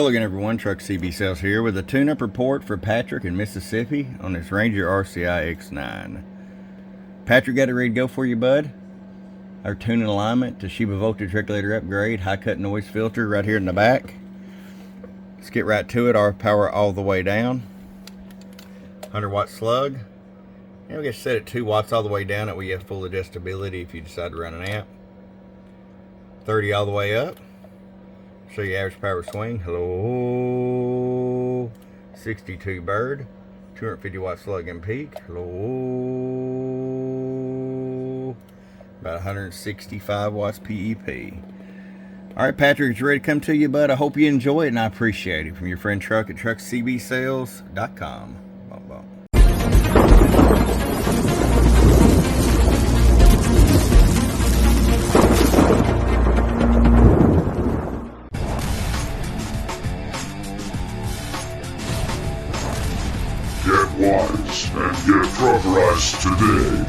Hello again everyone, Truck CB Sales here with a tune-up report for Patrick in Mississippi on his Ranger RCI X9. Patrick, got it ready to go for you, bud? Our tuning alignment, Toshiba voltage regulator upgrade, high cut noise filter right here in the back. Let's get right to it. Our power all the way down. 100 watt slug. And we just set it 2 watts all the way down. That way you have full adjustability if you decide to run an amp. 30 all the way up. Show you average power swing. Hello. 62 bird. 250 watt slug and peak. Hello. About 165 watts PEP. Alright, Patrick, it's ready to come to you, bud. I hope you enjoy it and I appreciate it. From your friend Truck at truckcbsales.com. Bump, bump. Get wise and get truckerized today.